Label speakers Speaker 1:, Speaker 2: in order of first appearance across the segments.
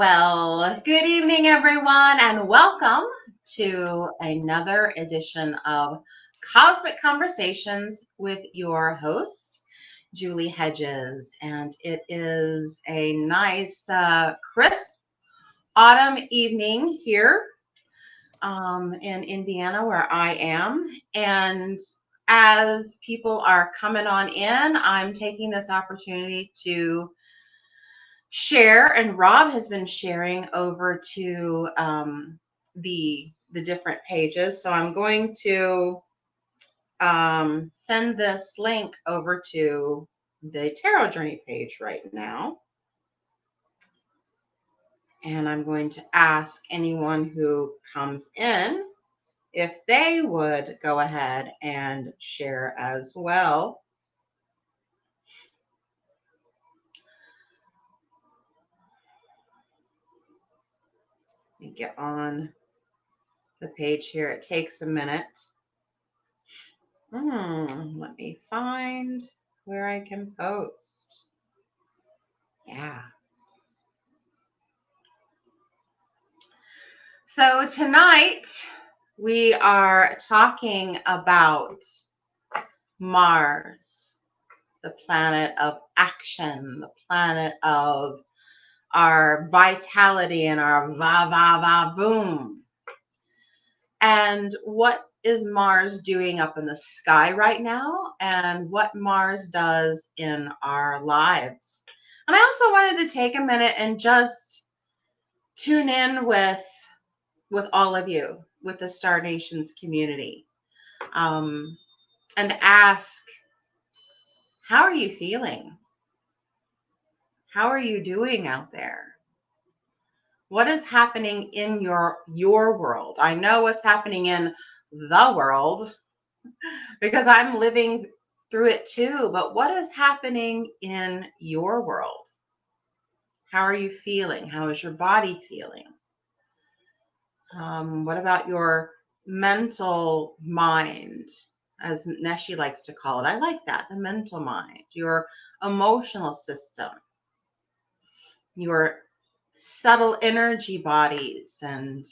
Speaker 1: Well, good evening, everyone, and welcome to another edition of Cosmic Conversations with your host, Julie Hedges. And it is a nice, crisp autumn evening here in Indiana, where I am. And as people are coming on in, I'm taking this opportunity to share, and Rob has been sharing over to the different pages. So I'm going to send this link over to the Tarot Journey page right now. And I'm going to ask anyone who comes in if they would go ahead and share as well. Let me get on the page here. It takes a minute. Let me find where I can post. Yeah. So tonight we are talking about Mars, the planet of action, the planet of our vitality and our va-va-va-boom. And what is Mars doing up in the sky right now, and what Mars does in our lives. And I also wanted to take a minute and just tune in with all of you, with the Star Nations community, and ask, how are you feeling? How are you doing out there? What is happening in your world? I know what's happening in the world because I'm living through it too, but what is happening in your world? How are you feeling? How is your body feeling? What about your mental mind, as Neshi likes to call it? I like that, the mental mind, your emotional system, your subtle energy bodies, and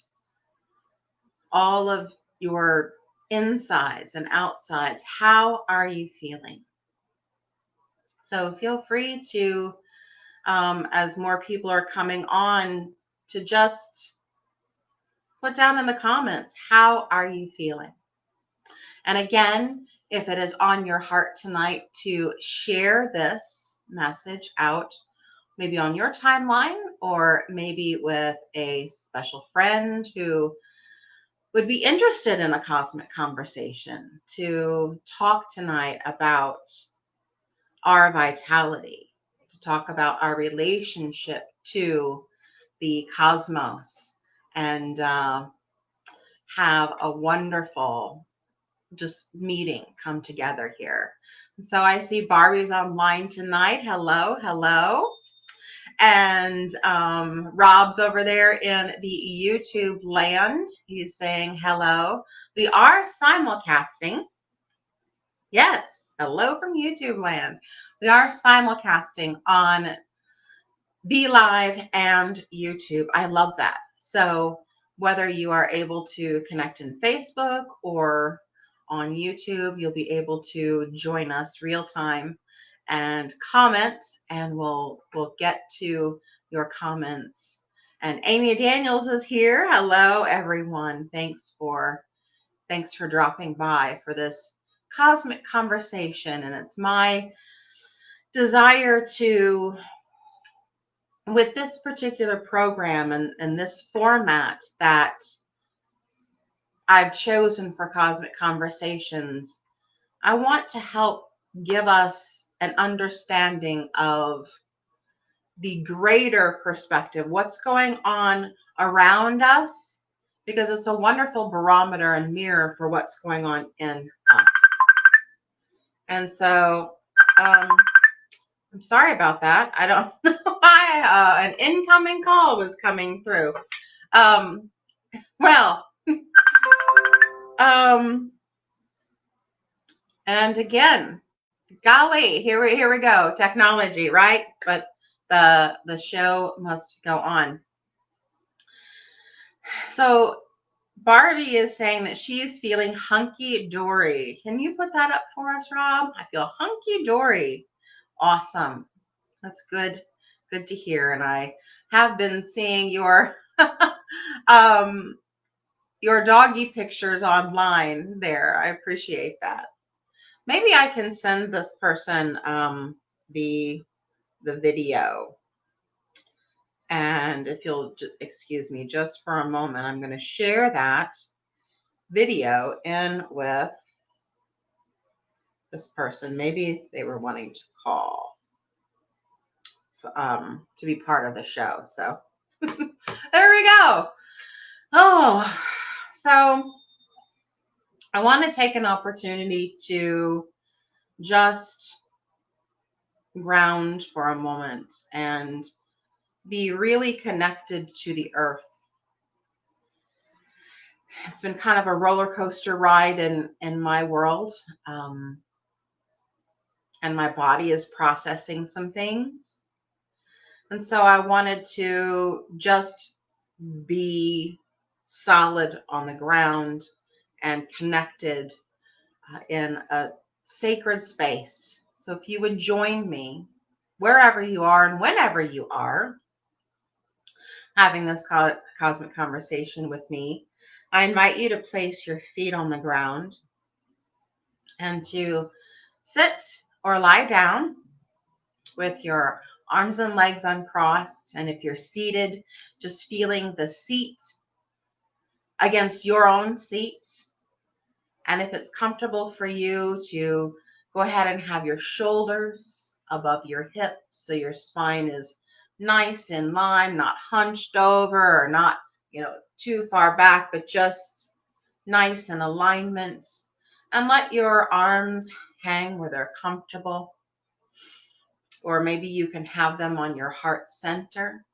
Speaker 1: all of your insides and outsides. How are you feeling? So feel free to, as more people are coming on, to just put down in the comments, how are you feeling? And again, if it is on your heart tonight to share this message out, maybe on your timeline, or maybe with a special friend who would be interested in a cosmic conversation, to talk tonight about our vitality, to talk about our relationship to the cosmos, and have a wonderful just meeting come together here. So I see Barbie's online tonight. Hello, hello. And Rob's over there in the YouTube land. He's saying hello. We are simulcasting. Yes, hello from YouTube land. We are simulcasting on BeLive and YouTube. I love that. So whether you are able to connect in Facebook or on YouTube, you'll be able to join us real time and comment, and we'll get to your comments. And Amy Daniels is here. Hello, everyone. Thanks for dropping by for this cosmic conversation. And it's my desire to, with this particular program and this format that I've chosen for Cosmic Conversations, I want to help give us an understanding of the greater perspective, what's going on around us, because it's a wonderful barometer and mirror for what's going on in us. And so, I'm sorry about that. I don't know why an incoming call was coming through. And again, golly, here we go. Technology, right? But the show must go on. So Barbie is saying that she is feeling hunky-dory. Can you put that up for us, Rob? I feel hunky-dory. Awesome. That's good. Good to hear. And I have been seeing your your doggy pictures online there. I appreciate that. Maybe I can send this person the video. And if you'll excuse me just for a moment, I'm going to share that video in with this person. Maybe they were wanting to call to be part of the show. So there we go. Oh, so I want to take an opportunity to just ground for a moment and be really connected to the earth. It's been kind of a roller coaster ride in my world. And my body is processing some things. And so I wanted to just be solid on the ground and connected in a sacred space. So if you would join me wherever you are and whenever you are having this cosmic conversation with me, I invite you to place your feet on the ground and to sit or lie down with your arms and legs uncrossed. And if you're seated, just feeling the seat against your own seat. And if it's comfortable for you to go ahead and have your shoulders above your hips so your spine is nice in line, not hunched over or not, too far back, but just nice in alignment. And let your arms hang where they're comfortable. Or maybe you can have them on your heart center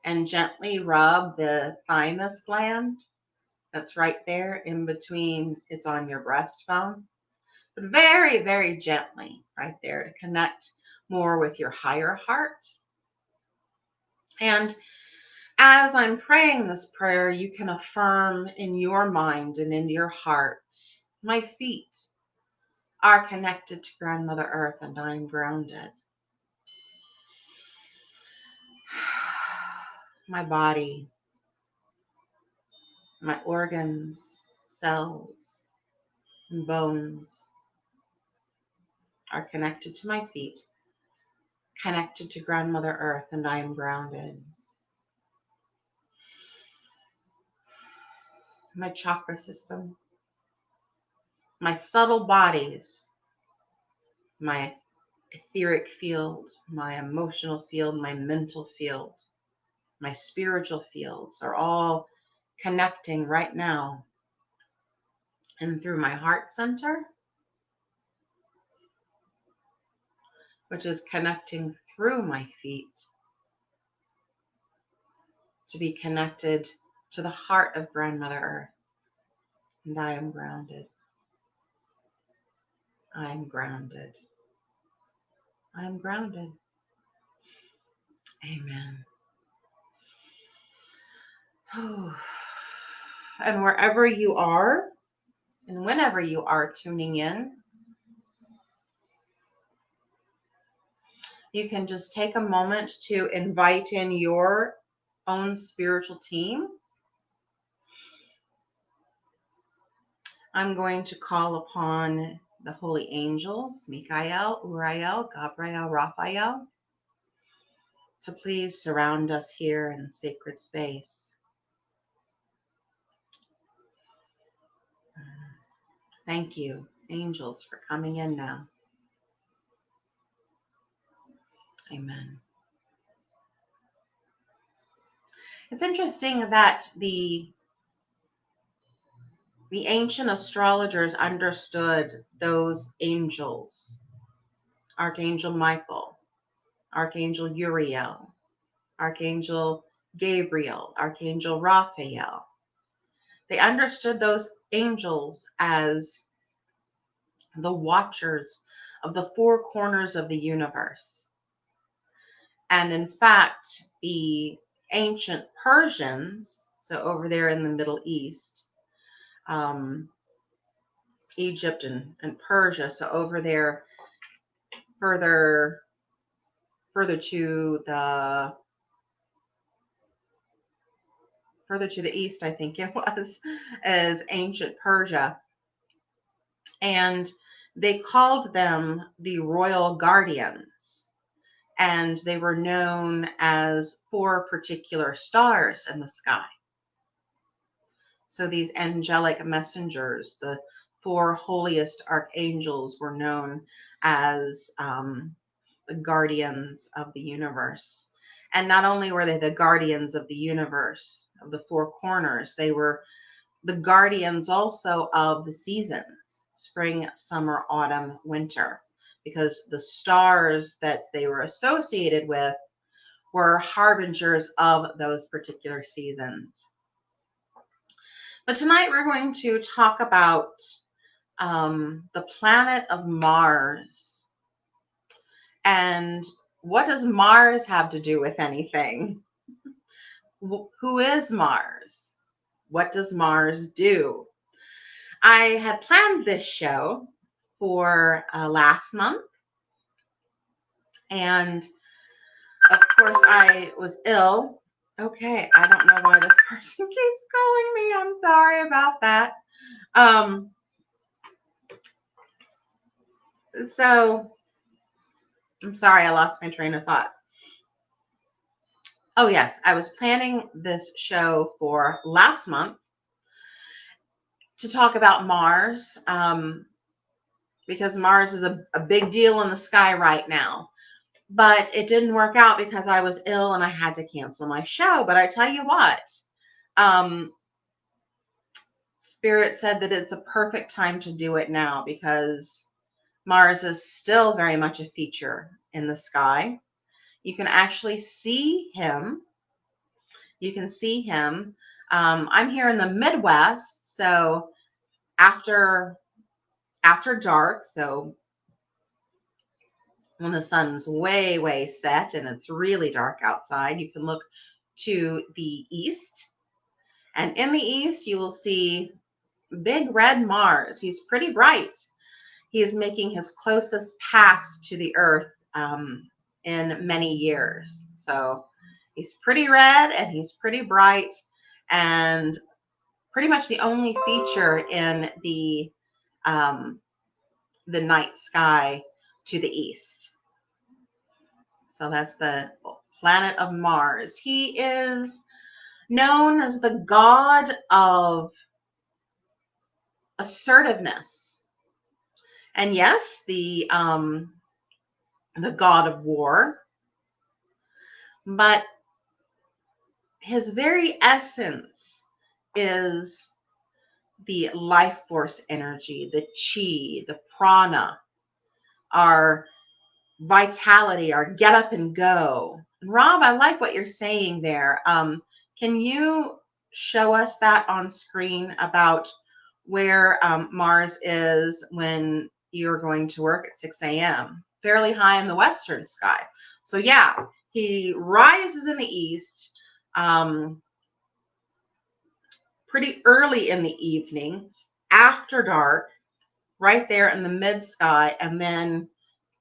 Speaker 1: and gently rub the thymus gland that's right there in between. It's on your breastbone, but very, very gently right there to connect more with your higher heart. And as I'm praying this prayer, you can affirm in your mind and in your heart, my feet are connected to Grandmother Earth and I'm grounded. My body, my organs, cells, and bones are connected to my feet, connected to Grandmother Earth, and I am grounded. My chakra system, my subtle bodies, my etheric field, my emotional field, my mental field, my spiritual fields are all connecting right now. And through my heart center, which is connecting through my feet to be connected to the heart of Grandmother Earth. And I am grounded. I am grounded. I am grounded. Amen. Oh. And wherever you are, and whenever you are tuning in, you can just take a moment to invite in your own spiritual team. I'm going to call upon the holy angels, Michael, Uriel, Gabriel, Raphael, to please surround us here in sacred space. Thank you, angels, for coming in now. Amen. It's interesting that the ancient astrologers understood those angels, Archangel Michael, Archangel Uriel, Archangel Gabriel, Archangel Raphael. They understood those angels as the watchers of the four corners of the universe. And in fact, the ancient Persians So over there in the Middle East, Egypt and Persia. So over there, further to the east, I think it was, is ancient Persia. And they called them the royal guardians. And they were known as 4 particular stars in the sky. So these angelic messengers, the 4 holiest archangels, were known as the guardians of the universe. And not only were they the guardians of the universe, of the 4 corners, they were the guardians also of the seasons, spring, summer, autumn, winter, because the stars that they were associated with were harbingers of those particular seasons. But tonight we're going to talk about the planet of Mars. And what does Mars have to do with anything? Who is Mars? What does Mars do? I had planned this show for last month. And of course, I was ill. Okay, I don't know why this person keeps calling me. I'm sorry about that. So I'm sorry, I lost my train of thought. Oh yes, I was planning this show for last month to talk about Mars, because Mars is a big deal in the sky right now. But it didn't work out because I was ill and I had to cancel my show. But I tell you what, Spirit said that it's a perfect time to do it now because Mars is still very much a feature in the sky. You can actually see him. You can see him. I'm here in the Midwest, so after dark, so when the sun's way set and it's really dark outside, you can look to the east. And in the east, you will see big red Mars. He's pretty bright. He is making his closest pass to the Earth in many years. So he's pretty red and he's pretty bright and pretty much the only feature in the night sky to the east. So that's the planet of Mars. He is known as the god of assertiveness. And yes, the god of war. But his very essence is the life force energy, the chi, the prana, our vitality, our get up and go. And Rob, I like what you're saying there. Can you show us that on screen about where Mars is when you're going to work at 6 a.m.? Fairly high in the western sky. So yeah, he rises in the east pretty early in the evening, after dark, right there in the mid sky, and then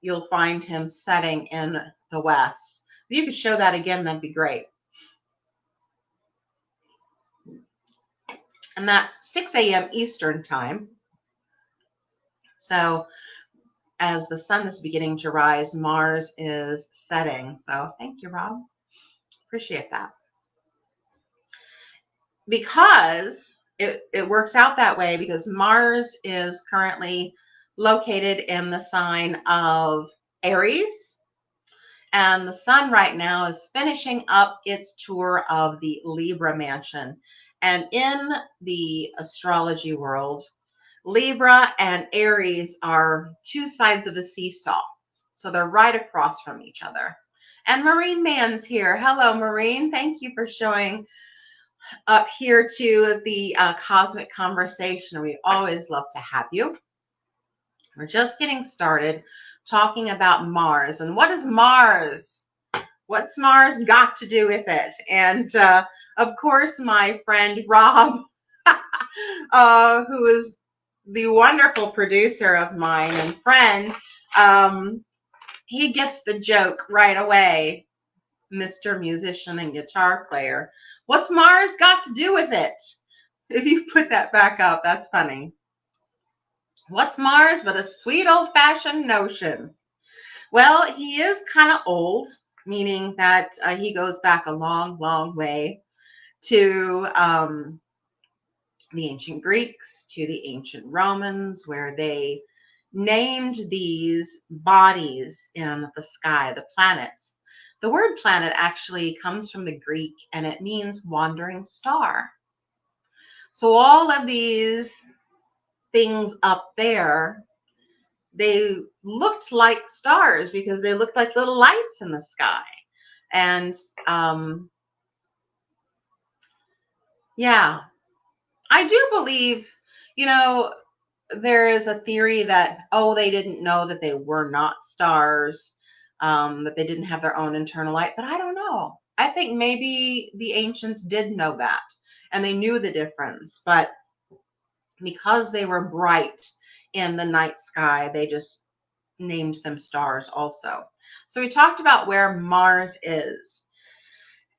Speaker 1: you'll find him setting in the west. If you could show that again, that'd be great. And that's 6 a.m. Eastern time. So as the sun is beginning to rise, Mars is setting. So thank you, Rob. Appreciate that. Because it works out that way, because Mars is currently located in the sign of Aries. And the sun right now is finishing up its tour of the Libra mansion. And in the astrology world, Libra and Aries are 2 sides of a seesaw. So they're right across from each other. And Marine Man's here. Hello, Marine. Thank you for showing up here to the Cosmic Conversation. We always love to have you. We're just getting started talking about Mars. And what is Mars? What's Mars got to do with it? And Of course, my friend Rob, who is the wonderful producer of mine and friend, he gets the joke right away, Mr. Musician and Guitar Player. What's Mars got to do with it? If you put that back up, that's funny. What's Mars but a sweet old-fashioned notion? Well, he is kind of old, meaning that he goes back a long, long way to the ancient Greeks, to the ancient Romans, where they named these bodies in the sky, the planets. The word planet actually comes from the Greek and it means wandering star. So all of these things up there, they looked like stars because they looked like little lights in the sky. And yeah, I do believe, you know, there is a theory that, oh, they didn't know that they were not stars, that they didn't have their own internal light, but I don't know. I think maybe the ancients did know that and they knew the difference, but because they were bright in the night sky, they just named them stars also. So we talked about where Mars is.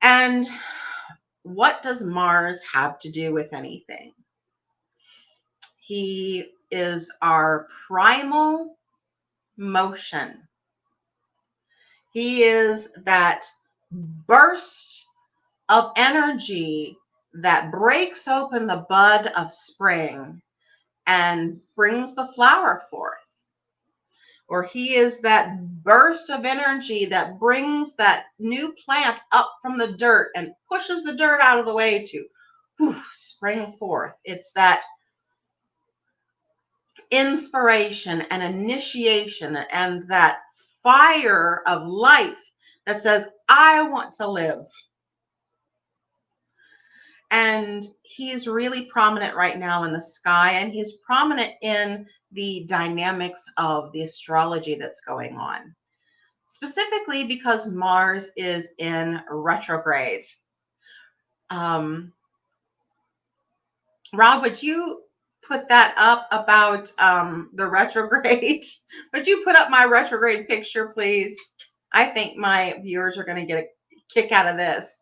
Speaker 1: And what does Mars have to do with anything? He is our primal motion. He is that burst of energy that breaks open the bud of spring and brings the flower forth. Or he is that burst of energy that brings that new plant up from the dirt and pushes the dirt out of the way to spring forth. It's that inspiration and initiation and that fire of life that says, I want to live. And he's really prominent right now in the sky, and he's prominent in the dynamics of the astrology that's going on, specifically because Mars is in retrograde. Rob, would you put that up about the retrograde? Would you put up my retrograde picture, please? I think my viewers are going to get a kick out of this.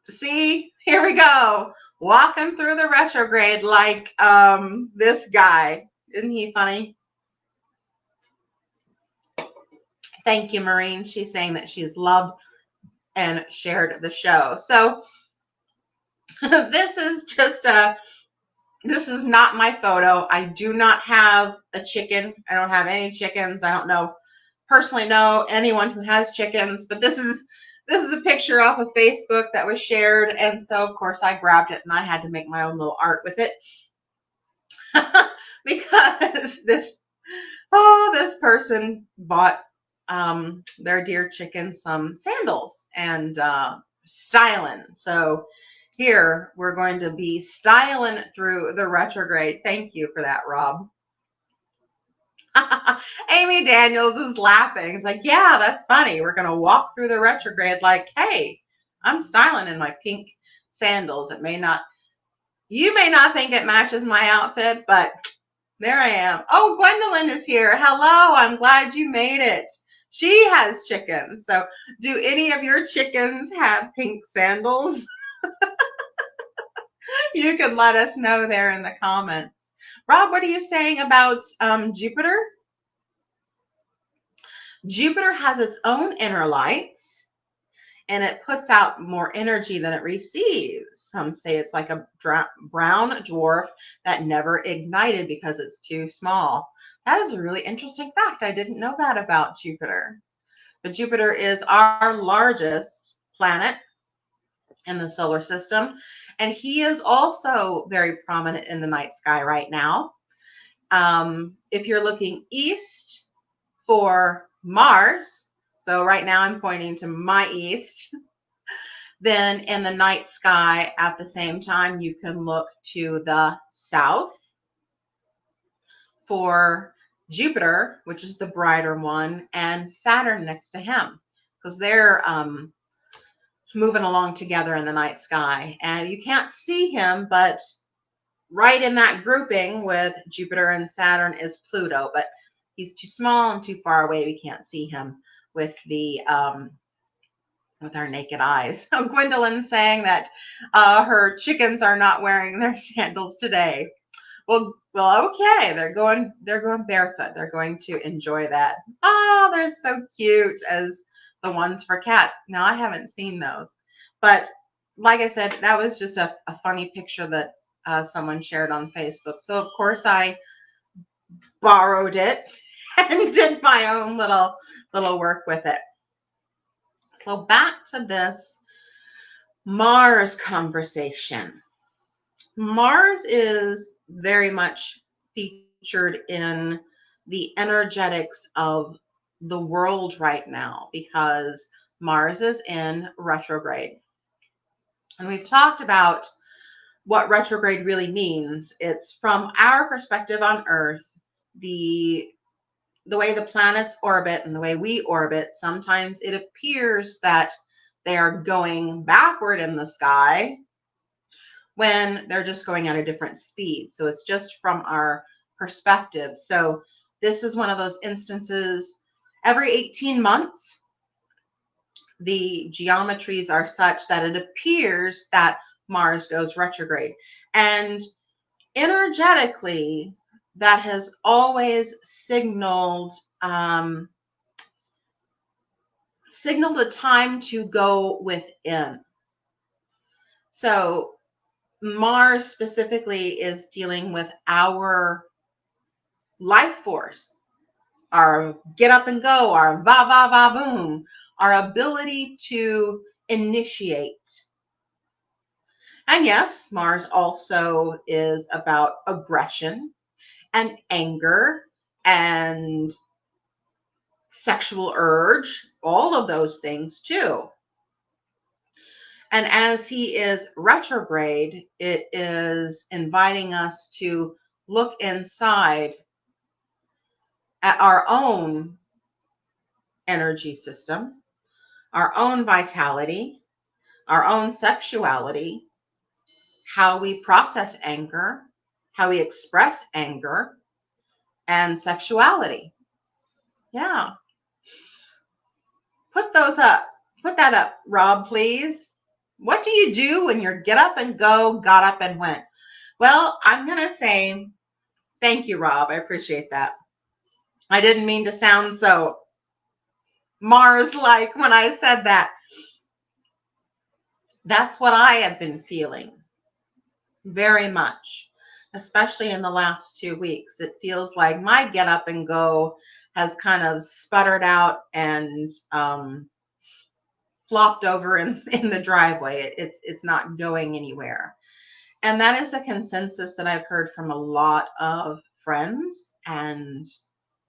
Speaker 1: See, here we go. Walking through the retrograde like this guy. Isn't he funny? Thank you, Maureen. She's saying that she's loved and shared the show. So this is this is not my photo. I do not have a chicken. I don't have any chickens. I don't personally know anyone who has chickens, but this is a picture off of Facebook that was shared, and so of course I grabbed it and I had to make my own little art with it because this person bought their dear chicken some sandals and styling. So here we're going to be styling through the retrograde. Thank you for that, Rob. Amy Daniels is laughing. It's like, yeah, that's funny. We're going to walk through the retrograde like, hey, I'm styling in my pink sandals. You may not think it matches my outfit, but there I am. Oh, Gwendolyn is here. Hello. I'm glad you made it. She has chickens. So do any of your chickens have pink sandals? You can let us know there in the comments. Rob, what are you saying about Jupiter? Jupiter has its own inner lights and it puts out more energy than it receives. Some say it's like a brown dwarf that never ignited because it's too small. That is a really interesting fact. I didn't know that about Jupiter. But Jupiter is our largest planet in the solar system, and he is also very prominent in the night sky right now. If you're looking east for Mars, so right now I'm pointing to my east, then in the night sky at the same time, you can look to the south for Jupiter, which is the brighter one, and Saturn next to him, because they're moving along together in the night sky. And you can't see him, but right in that grouping with Jupiter and Saturn is Pluto, but he's too small and too far away. We can't see him with with our naked eyes. So Gwendolyn saying that her chickens are not wearing their sandals today. Well, okay. They're going barefoot. They're going to enjoy that. Oh, they're so cute as the ones for cats. Now I haven't seen those, but like I said, that was just a funny picture that someone shared on Facebook. So of course I borrowed it and did my own little work with it. So back to this Mars conversation. Mars is very much featured in the energetics of the world right now because Mars is in retrograde. And we've talked about what retrograde really means. It's from our perspective on Earth, the way the planets orbit and the way we orbit, sometimes it appears that they are going backward in the sky when they're just going at a different speed. So it's just from our perspective. So this is one of those instances every 18 months, the geometries are such that it appears that Mars goes retrograde. And energetically, that has always signaled a time to go within. So Mars specifically is dealing with our life force, our get up and go, our va va va boom, our ability to initiate. And yes, Mars also is about aggression and anger and sexual urge, all of those things too. And as he is retrograde, it is inviting us to look inside at our own energy system, our own vitality, our own sexuality, how we process anger, how we express anger, and sexuality. Yeah. Put those up. Put that up, Rob, please. What do you do when you're get up and go, got up and went? Well, I'm going to say thank you, Rob. I appreciate that. I didn't mean to sound so Mars-like when I said that. That's what I have been feeling very much, especially in the last 2 weeks. It feels like my get up and go has kind of sputtered out and flopped over in the driveway. It's not going anywhere. And that is a consensus that I've heard from a lot of friends and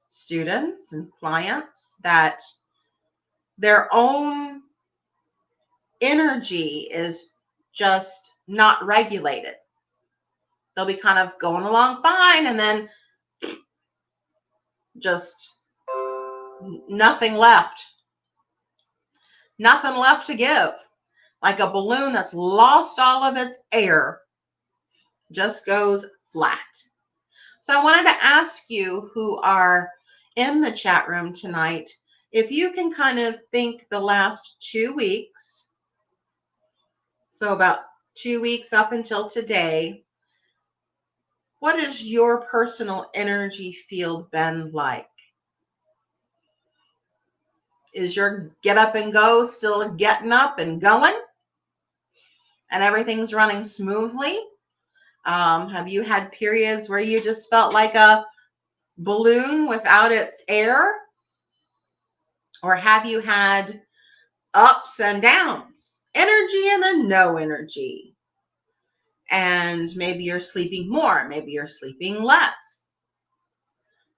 Speaker 1: students and clients, that their own energy is just not regulated. They'll be kind of going along fine and then just nothing left. Nothing left to give. Like a balloon that's lost all of its air, just goes flat. So I wanted to ask you who are in the chat room tonight, if you can kind of think the last 2 weeks, so about 2 weeks up until today, what has your personal energy field been like? Is your get up and go still getting up and going? And everything's running smoothly? Have you had periods where you just felt like a balloon without its air? Or have you had ups and downs, energy and then no energy? And maybe you're sleeping more, maybe you're sleeping less.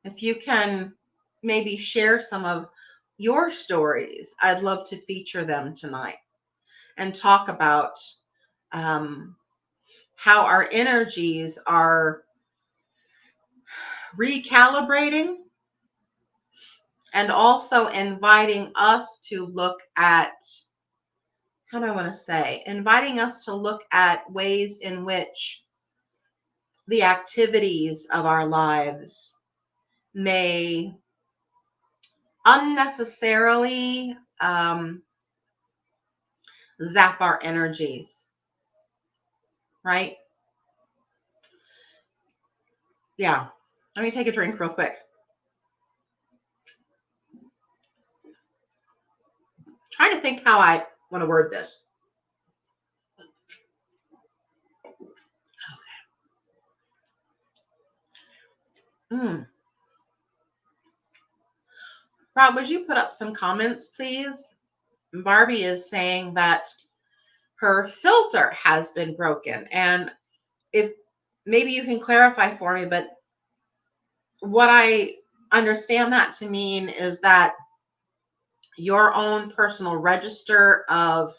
Speaker 1: If you can maybe share some of your stories, I'd love to feature them tonight and talk about how our energies are recalibrating and also inviting us to look at how do I want to say, inviting us to look at ways in which the activities of our lives may unnecessarily zap our energies, right? Yeah. Let me take a drink real quick. Trying to think how I want to word this. Rob, would you put up some comments, please? Barbie is saying that her filter has been broken. And if maybe you can clarify for me, but what I understand that to mean is that your own personal register of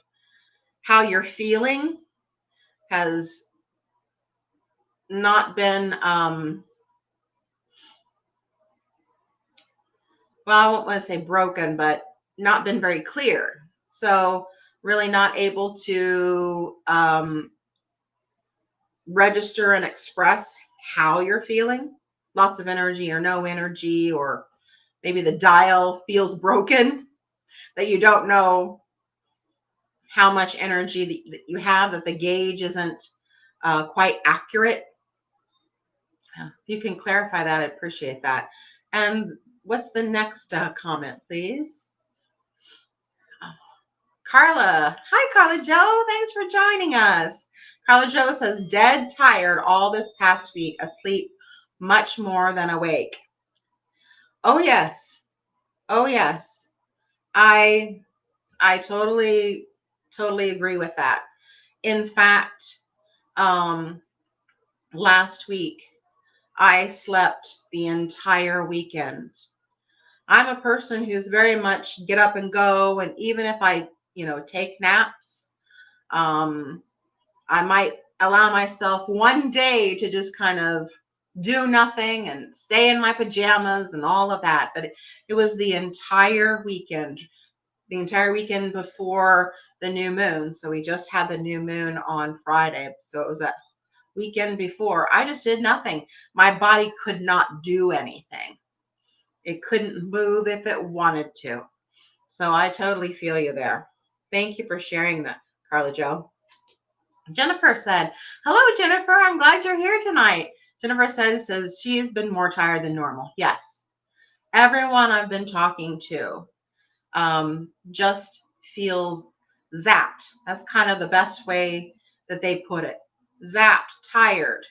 Speaker 1: how you're feeling has not been, well, I won't want to say broken, but not been very clear. So really not able to register and express how you're feeling. Lots of energy or no energy, or maybe the dial feels broken, that you don't know how much energy that you have, that the gauge isn't quite accurate. If you can clarify that, I'd appreciate that. And what's the next comment, please? Carla. Hi, Carla Joe. Thanks for joining us. Carla Joe says, dead tired all this past week, asleep much more than awake. Oh, yes. Oh, yes. I totally agree with that. In fact, last week, I slept the entire weekend. I'm a person who's very much get up and go. And even if I, take naps, I might allow myself one day to just kind of do nothing and stay in my pajamas and all of that. But it was the entire weekend before the new moon. So we just had the new moon on Friday. So it was that weekend before. I just did nothing. My body could not do anything. It couldn't move if it wanted to. So I totally feel you there. Thank you for sharing that, Carla Joe. Jennifer said, hello, Jennifer. I'm glad you're here tonight. Jennifer says she's been more tired than normal. Yes. Everyone I've been talking to just feels zapped. That's kind of the best way that they put it. Zapped, tired,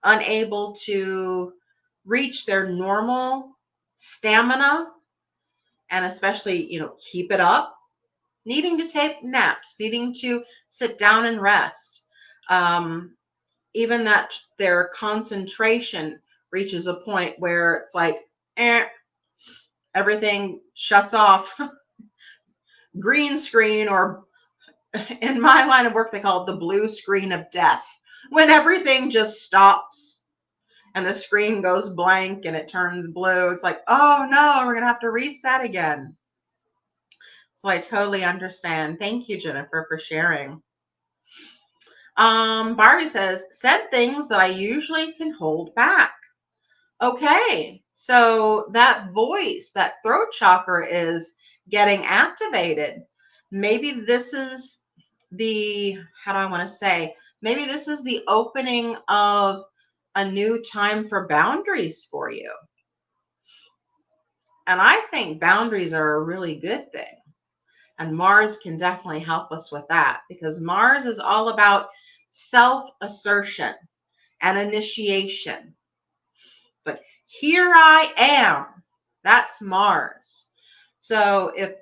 Speaker 1: unable to reach their normal stamina, and especially, keep it up, needing to take naps, needing to sit down and rest. Even that their concentration reaches a point where it's like, everything shuts off. Green screen, or in my line of work, they call it the blue screen of death. When everything just stops and the screen goes blank and it turns blue, it's like, oh no, we're going to have to reset again. So I totally understand. Thank you, Jennifer, for sharing. Barbie said things that I usually can hold back. Okay, so that voice, that throat chakra is getting activated. Maybe this is the, how do I want to say, maybe this is the opening of a new time for boundaries for you. And I think boundaries are a really good thing. And Mars can definitely help us with that, because Mars is all about self-assertion and initiation. But here I am. That's Mars. So if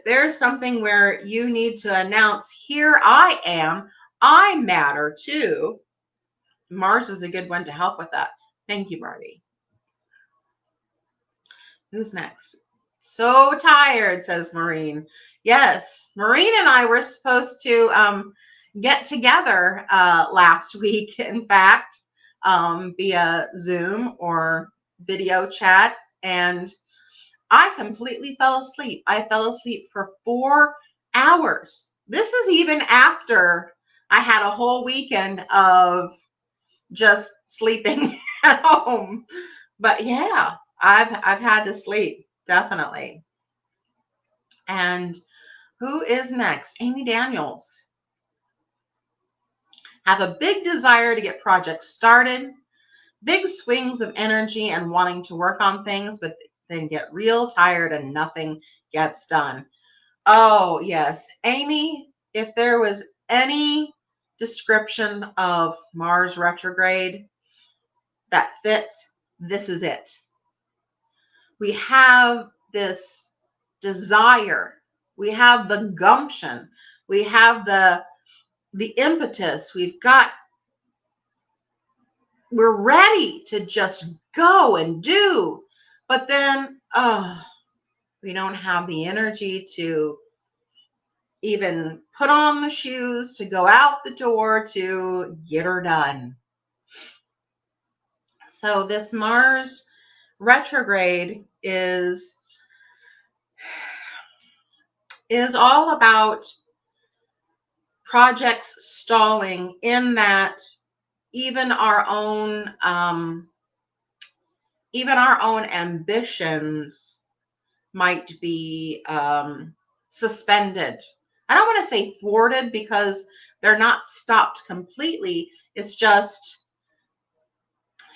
Speaker 1: there's something where you need to announce, here I am, I matter too, Mars is a good one to help with that. Thank you, Barbie. Who's next? So tired, says Maureen. Yes, Maureen and I were supposed to get together last week, in fact, via Zoom or video chat, and I completely fell asleep. I fell asleep for 4 hours This is even after I had a whole weekend of just sleeping at home. But yeah, I've had to sleep, definitely. And who is next? Amy Daniels. Have a big desire to get projects started, big swings of energy and wanting to work on things, but then get real tired and nothing gets done. Oh, yes. Amy, if there was any description of Mars retrograde that fits, this is it. We have this desire, we have the gumption, we have the impetus, we're ready to just go and do, but then we don't have the energy to even put on the shoes, to go out the door, to get her done. So this Mars retrograde is all about projects stalling, in that even our own ambitions might be suspended. I don't want to say thwarted, because they're not stopped completely. It's just,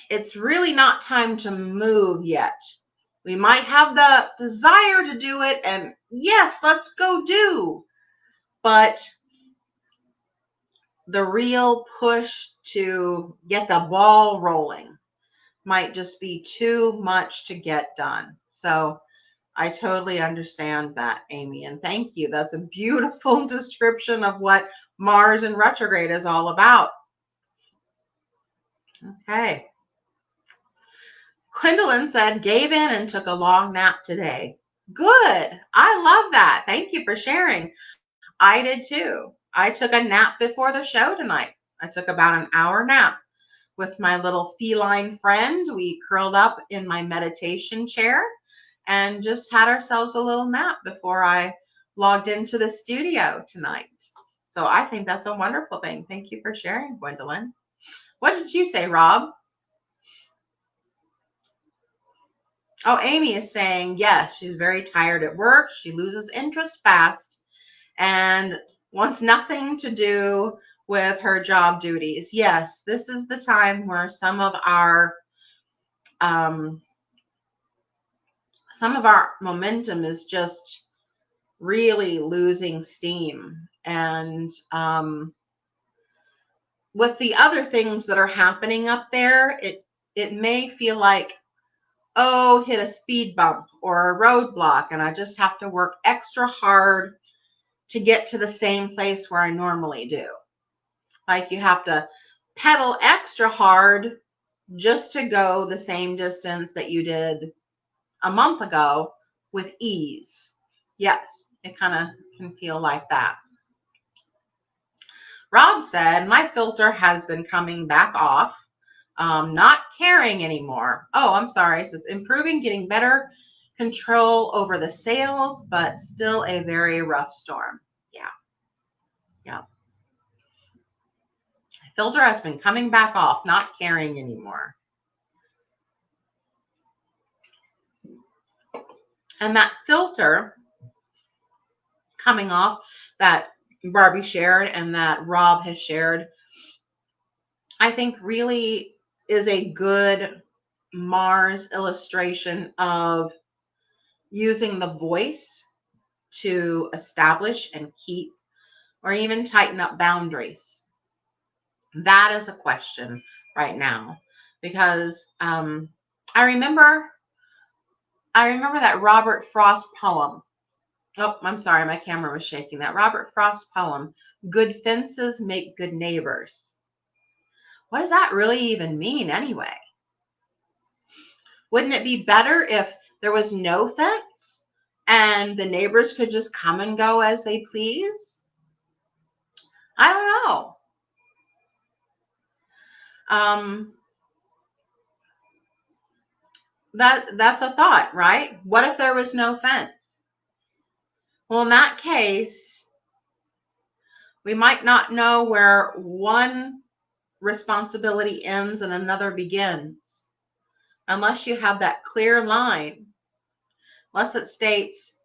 Speaker 1: it's really not time to move yet. We might have the desire to do it, and yes, let's go do. But the real push to get the ball rolling might just be too much to get done. So I totally understand that, Amy, and thank you. That's a beautiful description of what Mars in retrograde is all about. Okay. Gwendolyn said, gave in and took a long nap today. Good. I love that. Thank you for sharing. I did too. I took a nap before the show tonight. I took about an hour nap with my little feline friend. We curled up in my meditation chair and just had ourselves a little nap before I logged into the studio tonight. So I think that's a wonderful thing. Thank you for sharing, Gwendolyn. What did you say, Rob? Oh, Amy is saying, yes, she's very tired at work. She loses interest fast and wants nothing to do with her job duties. Yes, this is the time where some of our momentum is just really losing steam. And with the other things that are happening up there, it may feel like, oh, hit a speed bump or a roadblock, and I just have to work extra hard to get to the same place where I normally do. Like you have to pedal extra hard just to go the same distance that you did a month ago with ease. Yes, it kind of can feel like that. Rob said, my filter has been coming back off. Not caring anymore. Oh, I'm sorry. So it's improving, getting better control over the sales, but still a very rough storm. Yeah. Yeah. Filter has been coming back off, not caring anymore. And that filter coming off that Barbie shared and that Rob has shared, I think really is a good Mars illustration of using the voice to establish and keep or even tighten up boundaries. That is a question right now, because I remember that Robert Frost poem. Oh, I'm sorry, my camera was shaking. That Robert Frost poem, good fences make good neighbors. What does that really even mean anyway? Wouldn't it be better if there was no fence and the neighbors could just come and go as they please? I don't know. That's a thought, right? What if there was no fence? Well, in that case, We might not know where one responsibility ends and another begins unless you have that clear line. Unless it states,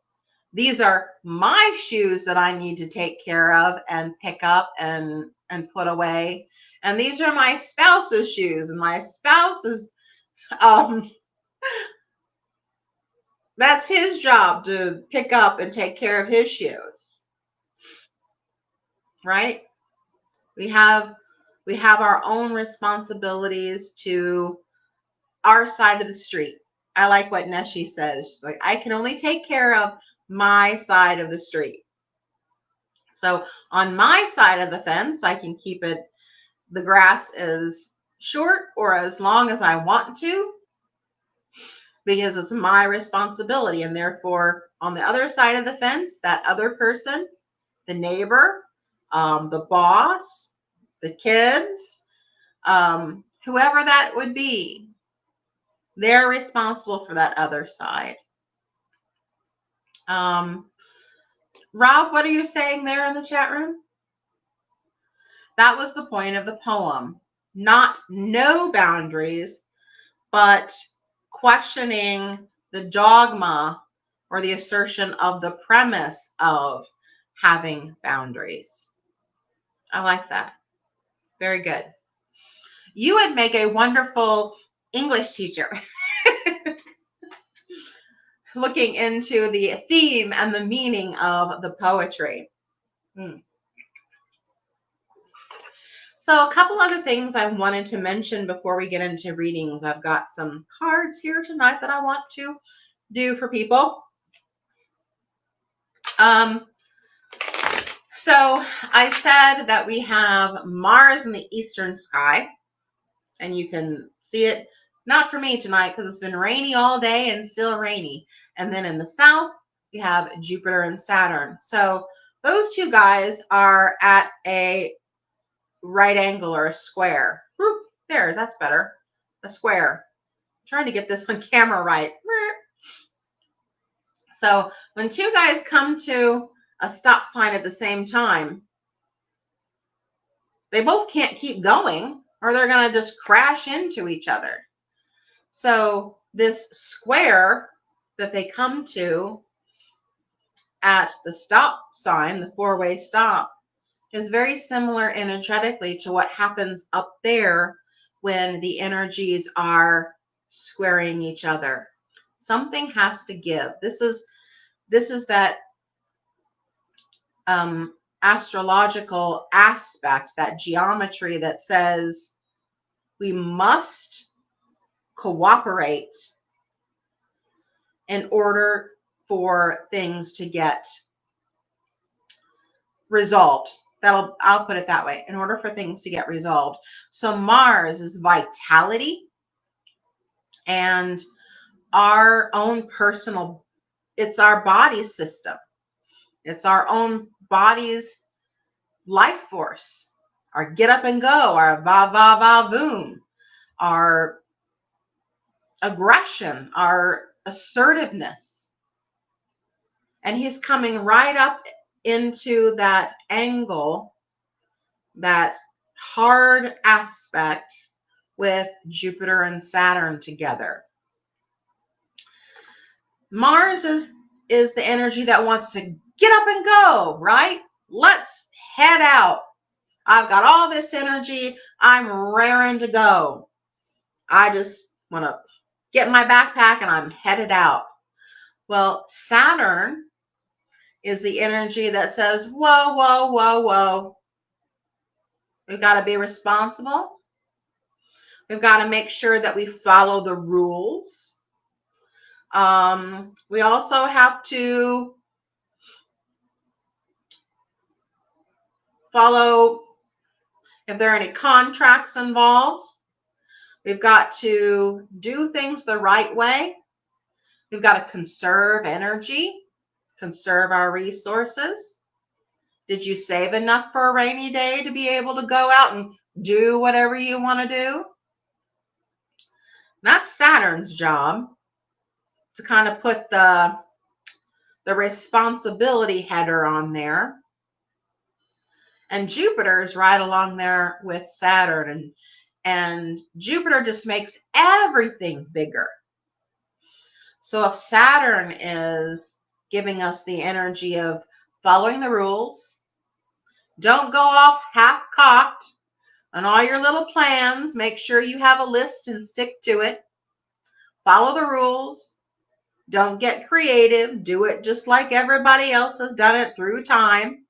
Speaker 1: these are my shoes that I need to take care of and pick up and put away. And these are my spouse's shoes, and my spouse's, that's his job to pick up and take care of his shoes, right? We have our own responsibilities to our side of the street. I like what Neshi says. She's like, I can only take care of my side of the street. So on my side of the fence, I can keep it, the grass is short or as long as I want to, because it's my responsibility. And therefore, on the other side of the fence, that other person, the neighbor, the boss, the kids, whoever that would be, they're responsible for that other side. Rob, what are you saying there in the chat room? That was the point of the poem. Not no boundaries, but questioning the dogma or the assertion of the premise of having boundaries. I like that. Very good. You would make a wonderful English teacher. Looking into the theme and the meaning of the poetry. So a couple other things I wanted to mention before we get into readings. I've got some cards here tonight that I want to do for people. So I said that we have Mars in the eastern sky, and you can see it, not for me tonight because it's been rainy all day and still rainy. And then in the south, we have Jupiter and Saturn. So those two guys are at a right angle or a square. Whoop, there, that's better. A square. I'm trying to get this on camera right. So when two guys come to a stop sign at the same time, they both can't keep going or they're going to just crash into each other. So this square that they come to at the stop sign, the four-way stop, is very similar energetically to what happens up there when the energies are squaring each other. Something has to give. This is that astrological aspect, that geometry that says we must cooperate in order for things to get resolved. I'll put it that way, in order for things to get resolved. So Mars is vitality and our own personal, it's our body system. It's our own body's life force, our get up and go, our va va va boom, our aggression, our assertiveness. And he's coming right up into that angle, that hard aspect with Jupiter and Saturn together. Mars is the energy that wants to get up and go, right? Let's head out. I've got all this energy. I'm raring to go. I just want to get in my backpack and I'm headed out. Well, Saturn is the energy that says, whoa, whoa, whoa, whoa. We've got to be responsible. We've got to make sure that we follow the rules. We also have to follow, if there are any contracts involved, we've got to do things the right way. We've got to conserve energy, conserve our resources. Did you save enough for a rainy day to be able to go out and do whatever you want to do? That's Saturn's job, to kind of put the responsibility header on there. And Jupiter's right along there with Saturn, and Jupiter just makes everything bigger. So if Saturn is giving us the energy of following the rules, don't go off half-cocked on all your little plans. Make sure you have a list and stick to it. Follow the rules. Don't get creative. Do it just like everybody else has done it through time.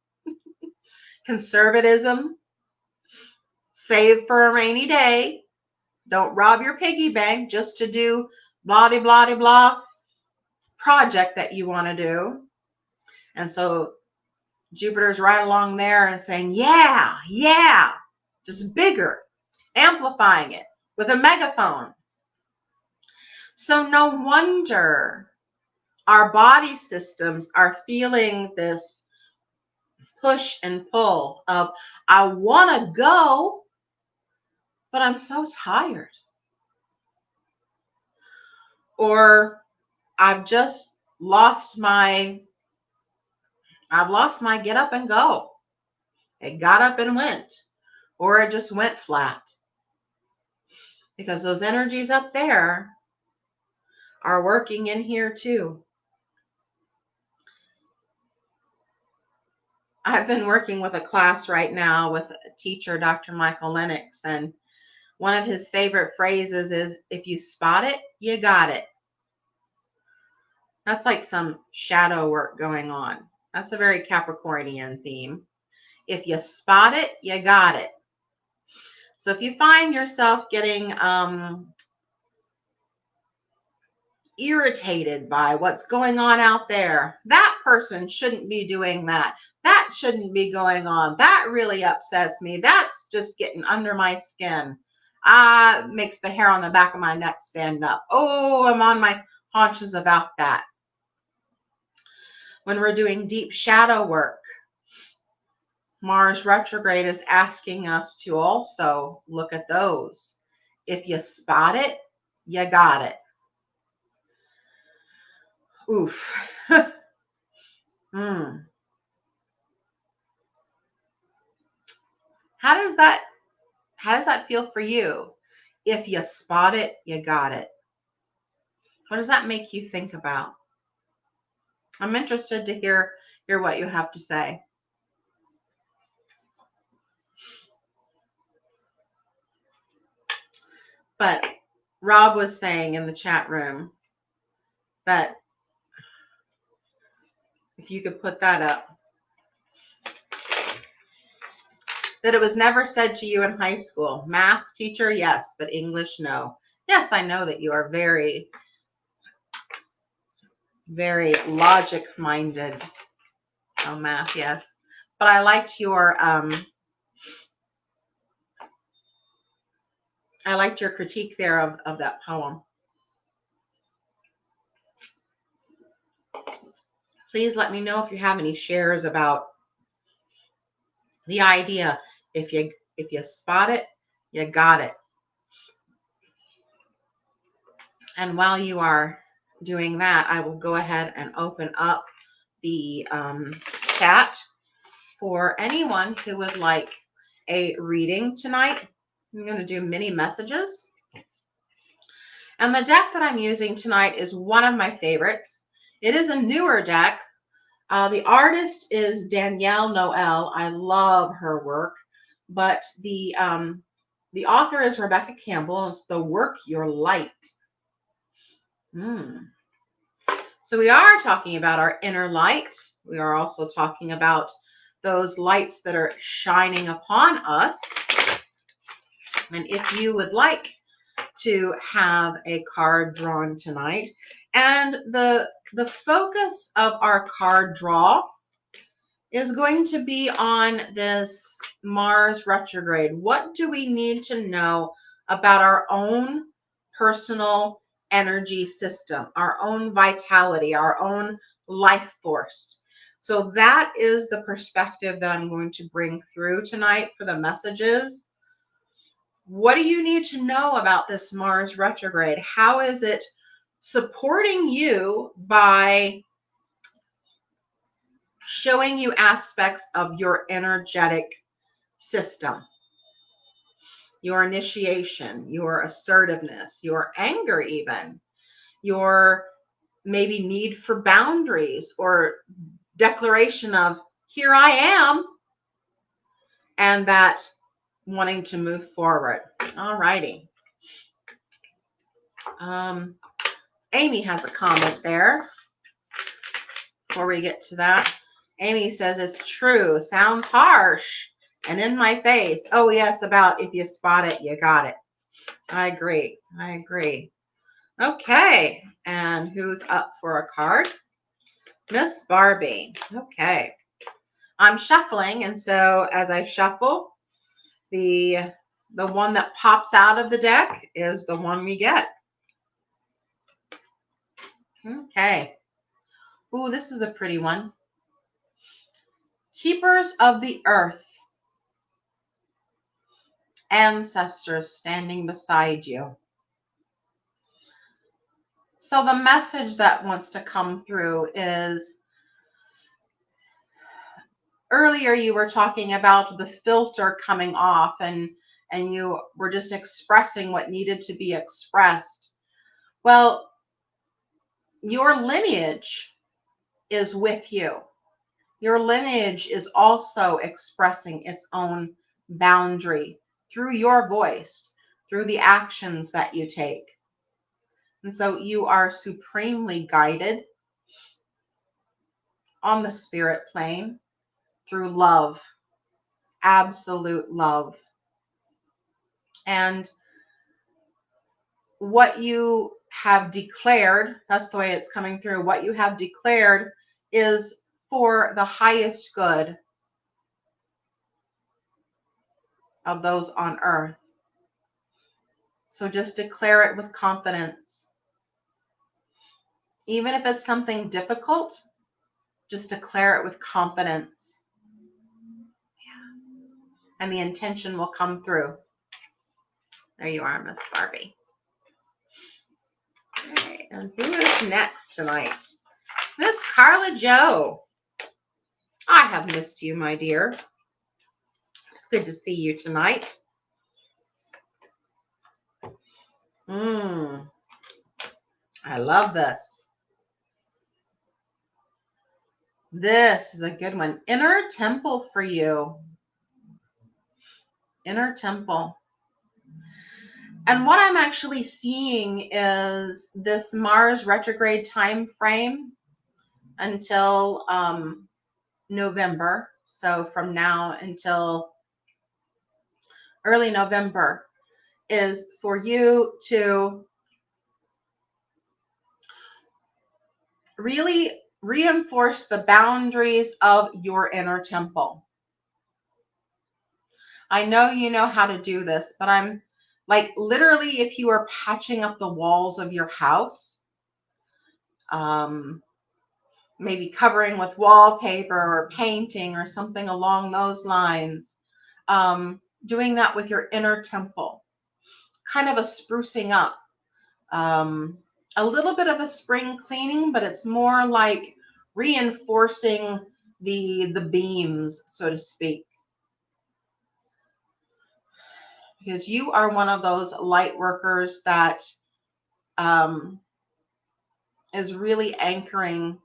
Speaker 1: Conservatism. Save for a rainy day. Don't rob your piggy bank just to do blah, blah, blah project that you want to do. And so Jupiter's right along there and saying, yeah, just bigger, amplifying it with a megaphone. So no wonder our body systems are feeling this push and pull of, I want to go, but I'm so tired. Or I've lost my get up and go. It got up and went, or it just went flat. Because those energies up there are working in here too. I've been working with a class right now with a teacher, Dr. Michael Lennox, and one of his favorite phrases is, if you spot it, you got it. That's like some shadow work going on. That's a very Capricornian theme. If you spot it, you got it. So if you find yourself getting irritated by what's going on out there, that person shouldn't be doing that. That shouldn't be going on. That really upsets me. That's just getting under my skin. Makes the hair on the back of my neck stand up. Oh, I'm on my haunches about that. When we're doing deep shadow work, Mars retrograde is asking us to also look at those. If you spot it, you got it. Oof. How does that feel for you? If you spot it, you got it. What does that make you think about? I'm interested to hear what you have to say. But Rob was saying in the chat room that if you could put that up, that it was never said to you in high school. Math teacher, yes, but English, no. Yes, I know that you are very, very logic-minded. Oh, math, yes. But I liked your critique there of that poem. Please let me know if you have any shares about the idea. If you spot it, you got it. And while you are doing that, I will go ahead and open up the chat for anyone who would like a reading tonight. I'm going to do mini messages. And the deck that I'm using tonight is one of my favorites. It is a newer deck. The artist is Danielle Noel. I love her work. But the author is Rebecca Campbell, and it's the Work Your Light. So we are talking about our inner light. We are also talking about those lights that are shining upon us. And if you would like to have a card drawn tonight, and the focus of our card draw is going to be on this Mars retrograde. What do we need to know about our own personal energy system, our own vitality, our own life force? So that is the perspective that I'm going to bring through tonight for the messages. What do you need to know about this Mars retrograde? How is it supporting you by showing you aspects of your energetic system, your initiation, your assertiveness, your anger even, your maybe need for boundaries or declaration of here I am, and that wanting to move forward. All righty. Amy has a comment there before we get to that. Amy says, it's true. Sounds harsh and in my face. Oh, yes, about if you spot it, you got it. I agree. I agree. Okay. And who's up for a card? Miss Barbie. Okay. I'm shuffling, and so as I shuffle, the one that pops out of the deck is the one we get. Okay. Ooh, this is a pretty one. Keepers of the earth. Ancestors standing beside you. So the message that wants to come through is, earlier you were talking about the filter coming off, and you were just expressing what needed to be expressed. Well, your lineage is with you. Your lineage is also expressing its own boundary through your voice, through the actions that you take. And so you are supremely guided on the spirit plane through love, absolute love. And what you have declared, that's the way it's coming through, what you have declared is for the highest good of those on earth. So just declare it with confidence. Even if it's something difficult, just declare it with confidence. Yeah. And the intention will come through. There you are, Miss Barbie. Okay, and who is next tonight? Miss Carla Joe. I have missed you, my dear. It's good to see you tonight. I love this. This is a good one. Inner temple for you. Inner temple. And what I'm actually seeing is this Mars retrograde time frame until November. So from now until early November is for you to really reinforce the boundaries of your inner temple. I know you know how to do this, but I'm like, literally, if you are patching up the walls of your house, maybe covering with wallpaper or painting or something along those lines, doing that with your inner temple, kind of a sprucing up, a little bit of a spring cleaning, but it's more like reinforcing the beams, so to speak. Because you are one of those light workers that is really anchoring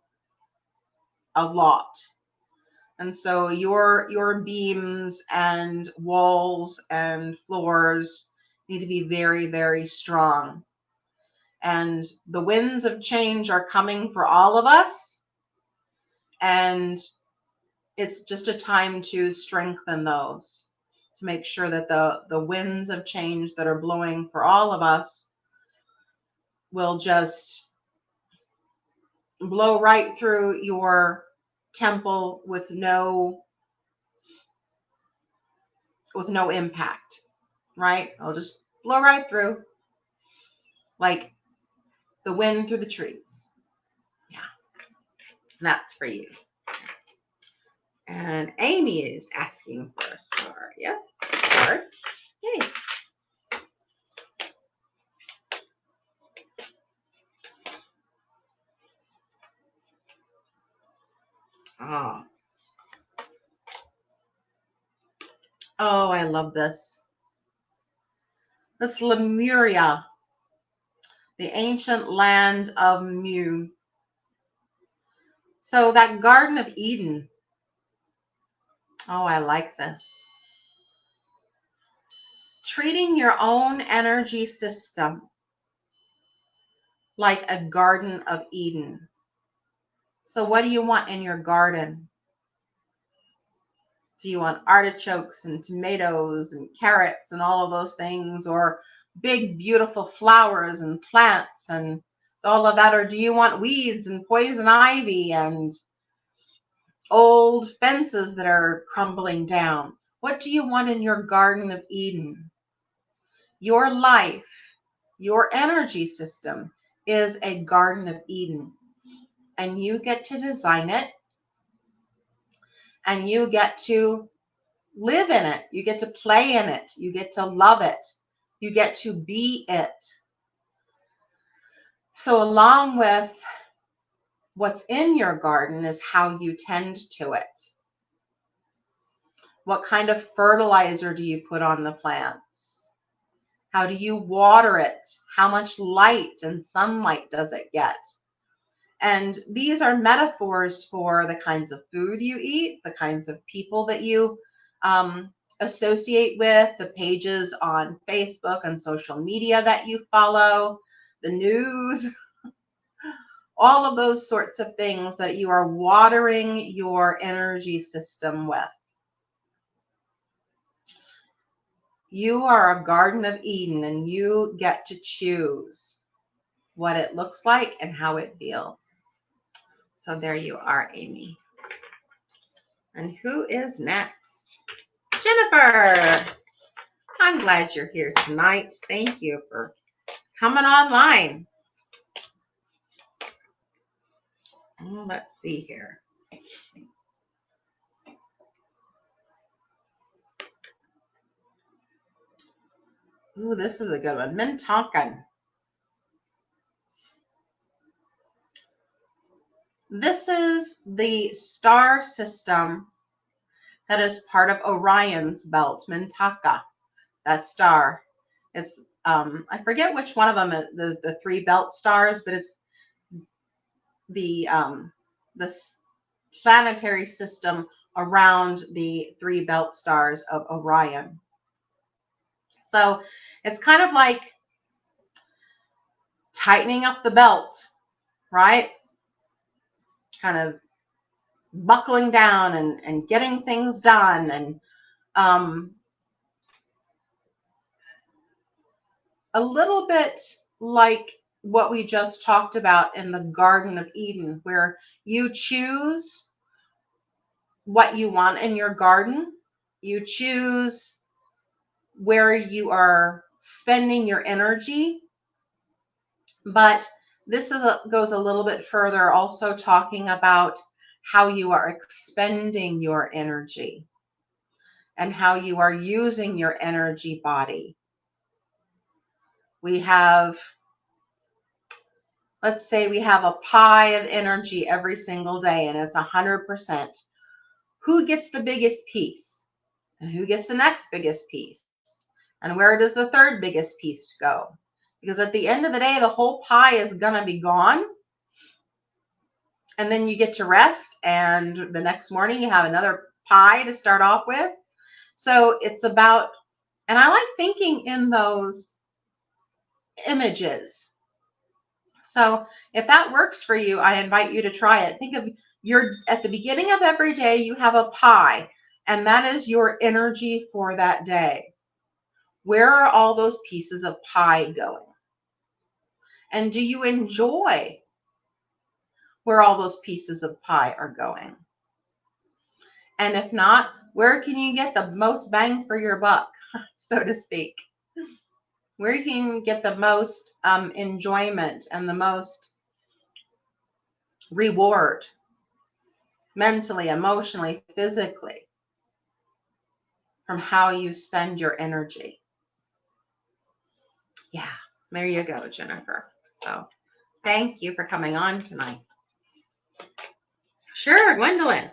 Speaker 1: a lot. And so your beams and walls and floors need to be very, very strong. And the winds of change are coming for all of us. And it's just a time to strengthen those, to make sure that the winds of change that are blowing for all of us will just blow right through your temple with no impact, right? It'll just blow right through like the wind through the trees. Yeah, that's for you. And Amy is asking for a star. Yep, star. Yay. Oh, I love this. This Lemuria, the ancient land of Mu. So that Garden of Eden. Oh, I like this. Treating your own energy system like a Garden of Eden. So what do you want in your garden? Do you want artichokes and tomatoes and carrots and all of those things, or big, beautiful flowers and plants and all of that? Or do you want weeds and poison ivy and old fences that are crumbling down? What do you want in your Garden of Eden? Your life, your energy system is a Garden of Eden, and you get to design it, and you get to live in it. You get to play in it. You get to love it. You get to be it. So along with what's in your garden is how you tend to it. What kind of fertilizer do you put on the plants? How do you water it? How much light and sunlight does it get? And these are metaphors for the kinds of food you eat, the kinds of people that you associate with, the pages on Facebook and social media that you follow, the news, all of those sorts of things that you are watering your energy system with. You are a Garden of Eden, and you get to choose what it looks like and how it feels. So there you are, Amy. And who is next? Jennifer. I'm glad you're here tonight. Thank you for coming online. Let's see here. Ooh, this is a good one. Mintonkan. This is the star system that is part of Orion's belt, Mintaka, that star. It's, I forget which one of them, the three belt stars, but it's the planetary system around the three belt stars of Orion. So it's kind of like tightening up the belt, right? Kind of buckling down and getting things done, and a little bit like what we just talked about in the Garden of Eden, where you choose what you want in your garden. You choose where you are spending your energy. But this goes a little bit further, also talking about how you are expending your energy and how you are using your energy body. We have, let's say we have a pie of energy every single day, and it's 100%. Who gets the biggest piece? And who gets the next biggest piece? And where does the third biggest piece go? Because at the end of the day, the whole pie is going to be gone. And then you get to rest, and the next morning you have another pie to start off with. So it's about, and I like thinking in those images. So if that works for you, I invite you to try it. Think of at the beginning of every day, you have a pie, and that is your energy for that day. Where are all those pieces of pie going? And do you enjoy where all those pieces of pie are going? And if not, where can you get the most bang for your buck, so to speak? Where can you get the most enjoyment and the most reward, mentally, emotionally, physically, from how you spend your energy? Yeah, there you go, Jennifer. So thank you for coming on tonight. Sure, Gwendolyn.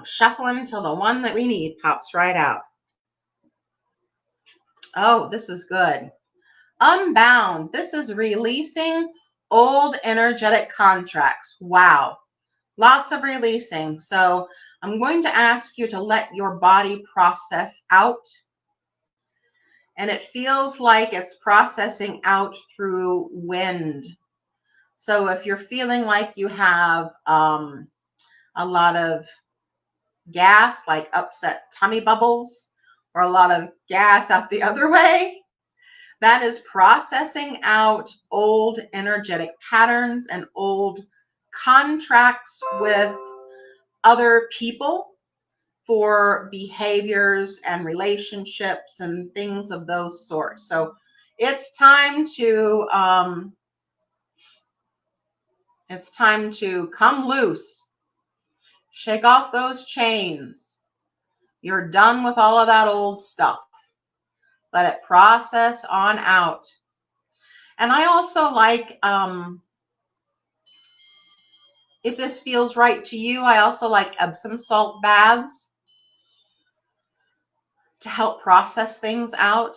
Speaker 1: Shuffling until the one that we need pops right out. Oh, this is good. Unbound. This is releasing old energetic contracts. Wow. Lots of releasing. So I'm going to ask you to let your body process out. And it feels like it's processing out through wind. So if you're feeling like you have a lot of gas, like upset tummy bubbles, or a lot of gas out the other way, that is processing out old energetic patterns and old contracts with other people for behaviors and relationships and things of those sorts. So it's time to come loose. Shake off those chains. You're done with all of that old stuff. Let it process on out. And I also like, if this feels right to you, I also like Epsom salt baths to help process things out.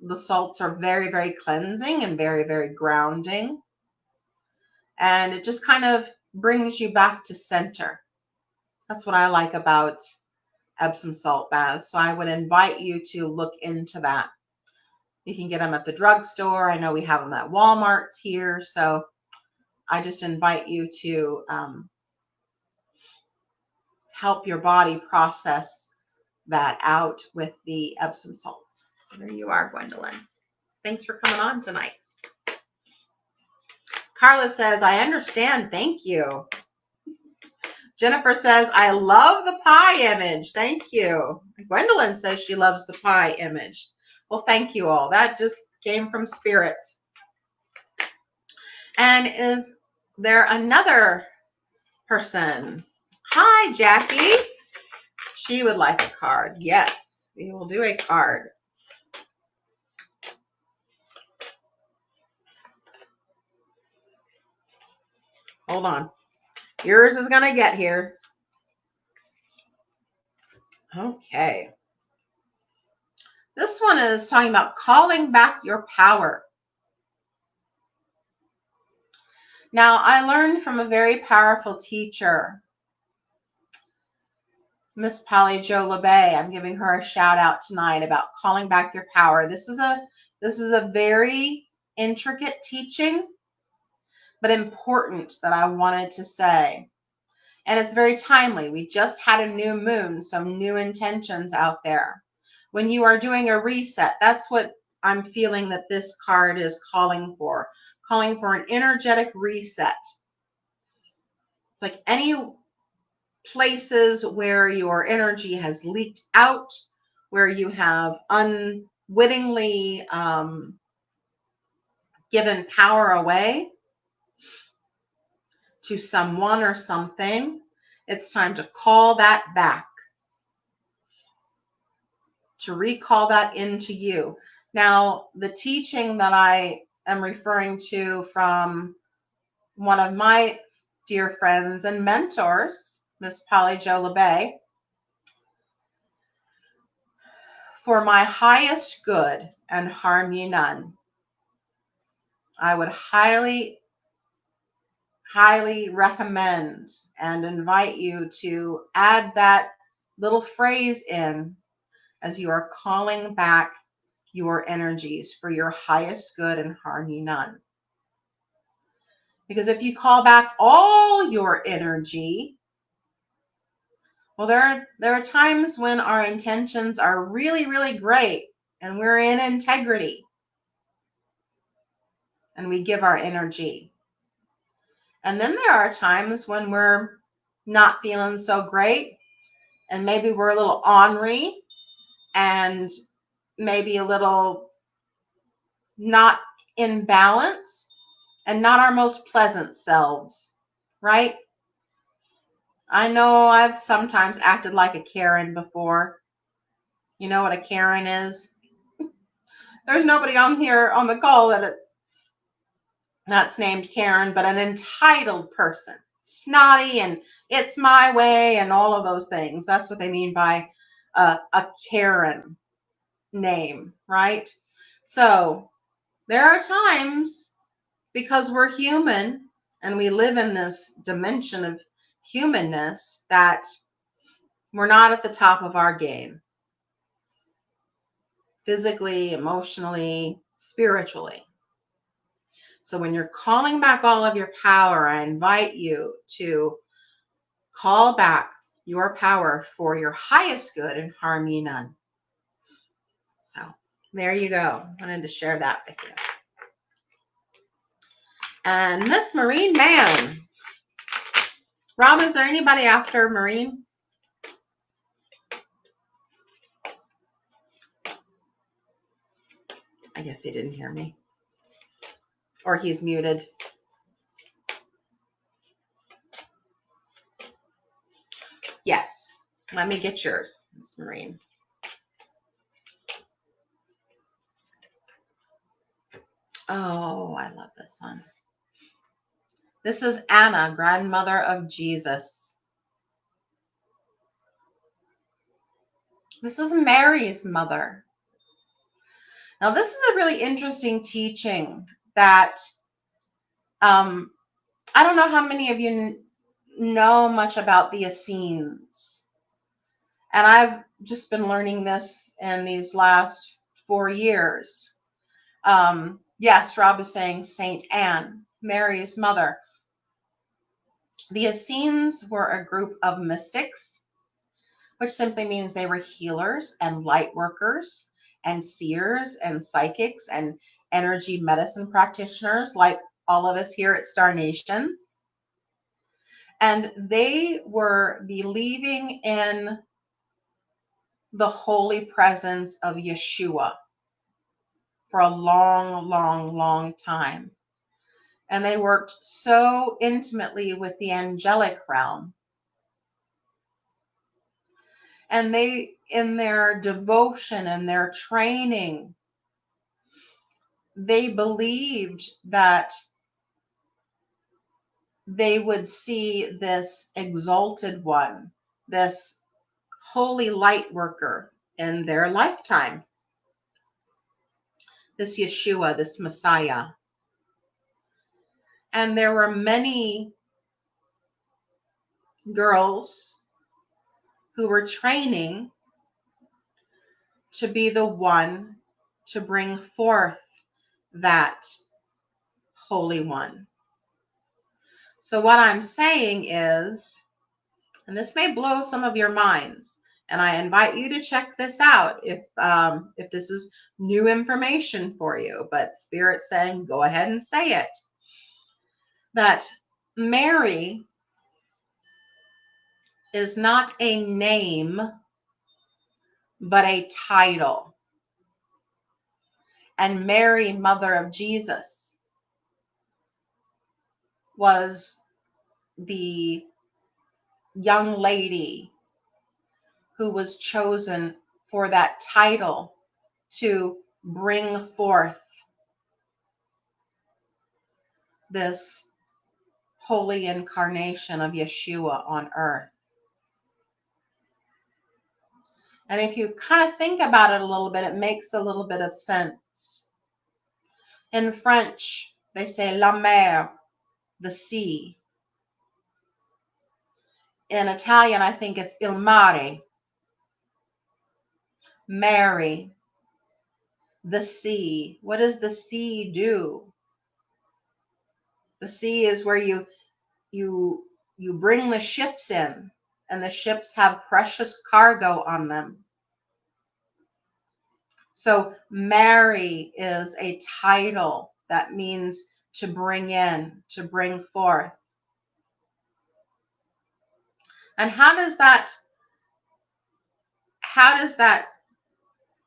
Speaker 1: The salts are very, very cleansing and very, very grounding. And it just kind of brings you back to center. That's what I like about Epsom salt baths. So I would invite you to look into that. You can get them at the drugstore. I know we have them at Walmart's here. So I just invite you to help your body process that out with the Epsom salts. So there you are, Gwendolyn. Thanks for coming on tonight. Carla says, I understand. Thank you. Jennifer says, I love the pie image. Thank you. Gwendolyn says she loves the pie image. Well, thank you all. That just came from spirit. And is there another person? Hi, Jackie. She would like a card. Yes, we will do a card. Hold on. Yours is going to get here. Okay. This one is talking about calling back your power. Now, I learned from a very powerful teacher, Miss Polly Jo LeBay. I'm giving her a shout out tonight about calling back your power. This is a very intricate teaching, but important that I wanted to say. And it's very timely. We just had a new moon, some new intentions out there. When you are doing a reset, that's what I'm feeling that this card is calling for an energetic reset. It's like any places where your energy has leaked out, where you have unwittingly given power away to someone or something. It's time to call that back, to recall that into you. Now, the teaching that I am referring to from one of my dear friends and mentors, Miss Polly Jo LeBay, for my highest good and harm ye none. I would highly, highly recommend and invite you to add that little phrase in as you are calling back your energies for your highest good and harm ye none. Because if you call back all your energy, well, there are times when our intentions are really, really great and we're in integrity and we give our energy. And then there are times when we're not feeling so great and maybe we're a little ornery and maybe a little not in balance and not our most pleasant selves, right? I know I've sometimes acted like a Karen before. You know what a Karen is? There's nobody on here on the call that's named Karen, but an entitled person. Snotty and it's my way and all of those things. That's what they mean by a Karen name, right? So there are times, because we're human and we live in this dimension of humanness, that we're not at the top of our game, physically, emotionally, spiritually. So when you're calling back all of your power, I invite you to call back your power for your highest good and harm ye none. So there you go. I wanted to share that with you. And Miss Marine Man. Rob, is there anybody after Marine? I guess he didn't hear me. Or he's muted. Yes. Let me get yours, Miss Marine. Oh, I love this one. This is Anna, grandmother of Jesus. This is Mary's mother. Now, this is a really interesting teaching that I don't know how many of you know much about the Essenes. And I've just been learning this in these last 4 years. Yes, Rob is saying Saint Anne, Mary's mother. The Essenes were a group of mystics, which simply means they were healers and light workers and seers and psychics and energy medicine practitioners, like all of us here at Star Nations. And they were believing in the holy presence of Yeshua for a long, long, long time. And they worked so intimately with the angelic realm. And they, in their devotion and their training, they believed that they would see this exalted one, this holy light worker in their lifetime, this Yeshua, this Messiah. And there were many girls who were training to be the one to bring forth that holy one. So what I'm saying is, and this may blow some of your minds, and I invite you to check this out if this is new information for you, but Spirit's saying go ahead and say it, that Mary is not a name, but a title. And Mary, mother of Jesus, was the young lady who was chosen for that title to bring forth this holy incarnation of Yeshua on earth. And if you kind of think about it a little bit, it makes a little bit of sense. In French, they say la mer, the sea. In Italian, I think it's il mare, Mary, the sea. What does the sea do? The sea is where you bring the ships in, and the ships have precious cargo on them. So Mary is a title that means to bring in, to bring forth. And how does that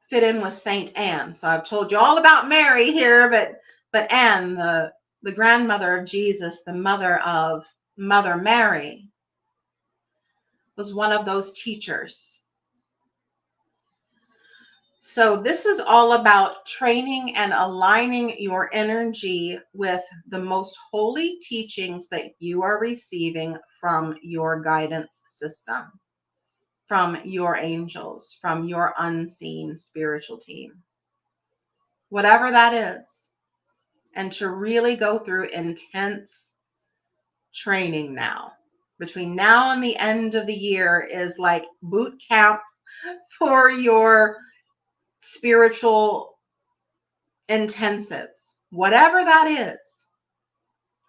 Speaker 1: fit in with Saint Anne? So I've told you all about Mary here, but Anne, the grandmother of Jesus, the mother of Mother Mary, was one of those teachers. So this is all about training and aligning your energy with the most holy teachings that you are receiving from your guidance system, from your angels, from your unseen spiritual team, whatever that is. And to really go through intense training now. Between now and the end of the year is like boot camp for your spiritual intensives, whatever that is.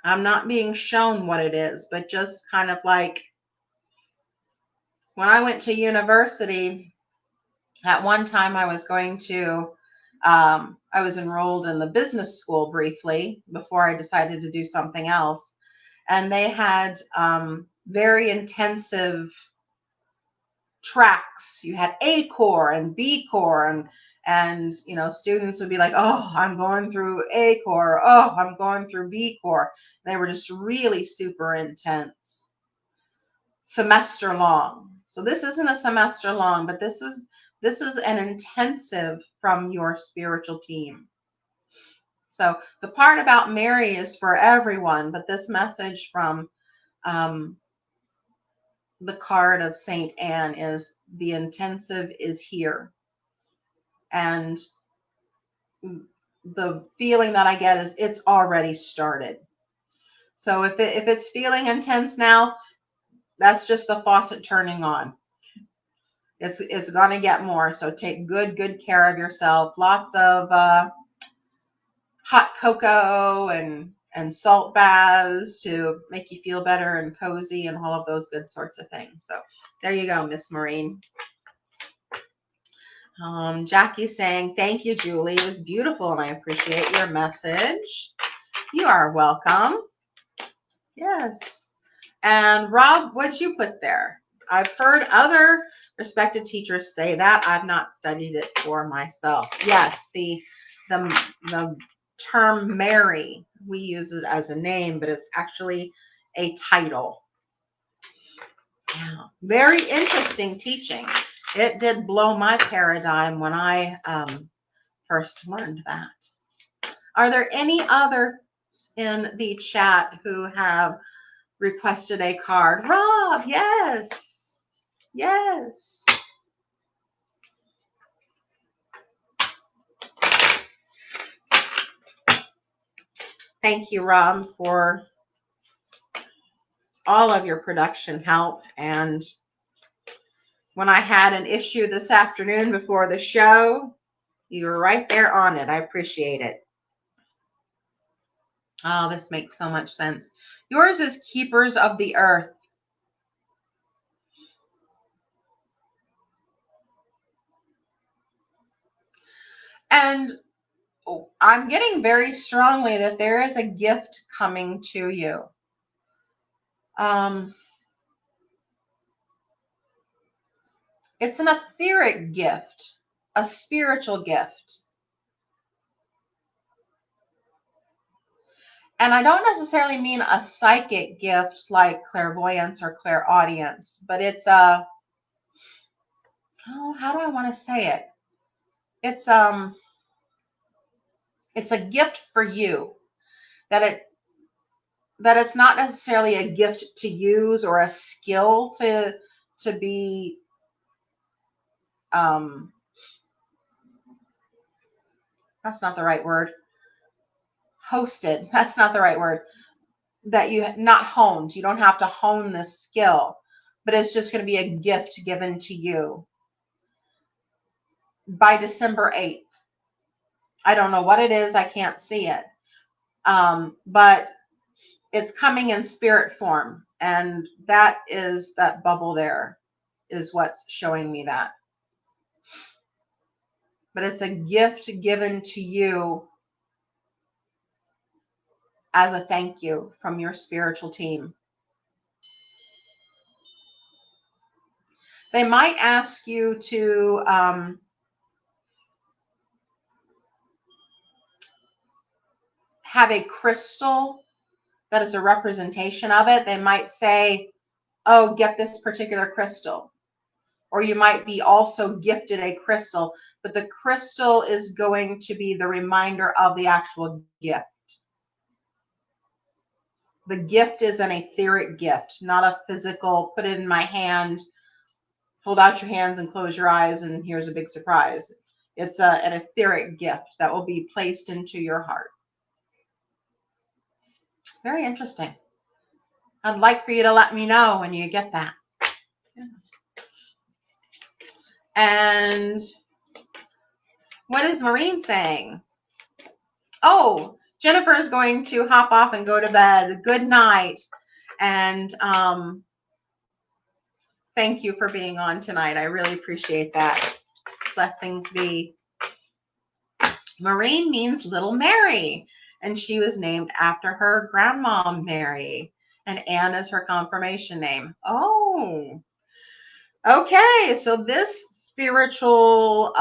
Speaker 1: I'm not being shown what it is, but just kind of like when I went to university, at one time I was going to, I was enrolled in the business school briefly before I decided to do something else. And they had very intensive tracks. You had A Corps and B Corps, and you know, students would be like, oh, I'm going through A Corps, oh, I'm going through B Corps. They were just really super intense, semester long. So this isn't a semester long, but this is an intensive from your spiritual team. So the part about Mary is for everyone, but this message from the card of Saint Anne is the intensive is here. And the feeling that I get is it's already started. So if it's feeling intense now, that's just the faucet turning on. It's going to get more. So take good care of yourself. Lots of hot cocoa and salt baths to make you feel better and cozy and all of those good sorts of things. So there you go, Miss Maureen. Jackie's saying, thank you, Julie. It was beautiful and I appreciate your message. You are welcome. Yes. And Rob, what'd you put there? I've heard other respected teachers say that. I've not studied it for myself. Yes, the term Mary, we use it as a name, but it's actually a title. Yeah, very interesting teaching. It did blow my paradigm when I first learned that. Are there any others in the chat who have requested a card? Rob, yes. Yes. Thank you, Rob, for all of your production help. And when I had an issue this afternoon before the show, you were right there on it. I appreciate it. Oh, this makes so much sense. Yours is Keepers of the Earth. And I'm getting very strongly that there is a gift coming to you. It's an etheric gift, a spiritual gift. And I don't necessarily mean a psychic gift like clairvoyance or clairaudience, but it's a, oh, how do I want to say it? It's a gift for you, that it's not necessarily a gift to use or a skill to be that's not the right word. Hosted. That's not the right word. That you not honed. You don't have to hone this skill, but it's just going to be a gift given to you by December 8th. I don't know what it is. I can't see it. But it's coming in spirit form. And that bubble there is what's showing me that. But it's a gift given to you as a thank you from your spiritual team. They might ask you to have a crystal that is a representation of it. They might say, oh, get this particular crystal. or you might be also gifted a crystal, but the crystal is going to be the reminder of the actual gift. The gift is an etheric gift, not a physical, put it in my hand, hold out your hands and close your eyes, and here's a big surprise. It's an etheric gift that will be placed into your heart. Very interesting. I'd like for you to let me know when you get that. And what is Maureen saying? Oh, Jennifer is going to hop off and go to bed. Good night. And thank you for being on tonight. I really appreciate that. Blessings be. Maureen means Little Mary, and she was named after her grandma Mary. And Anne is her confirmation name. Oh, okay. So this spiritual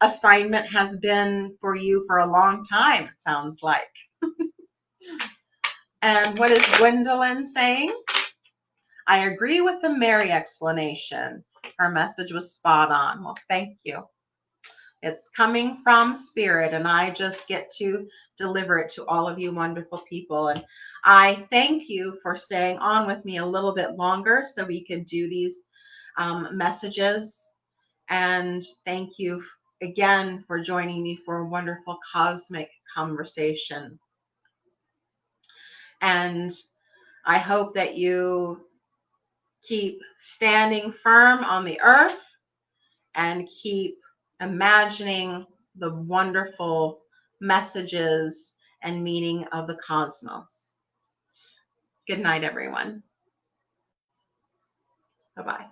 Speaker 1: assignment has been for you for a long time, it sounds like. And what is Gwendolyn saying? I agree with the Mary explanation. Her message was spot on. Well, thank you. It's coming from spirit, and I just get to deliver it to all of you wonderful people. And I thank you for staying on with me a little bit longer so we could do these messages. And thank you again for joining me for a wonderful cosmic conversation. And I hope that you keep standing firm on the earth and keep imagining the wonderful messages and meaning of the cosmos. Good night, everyone. Bye-bye.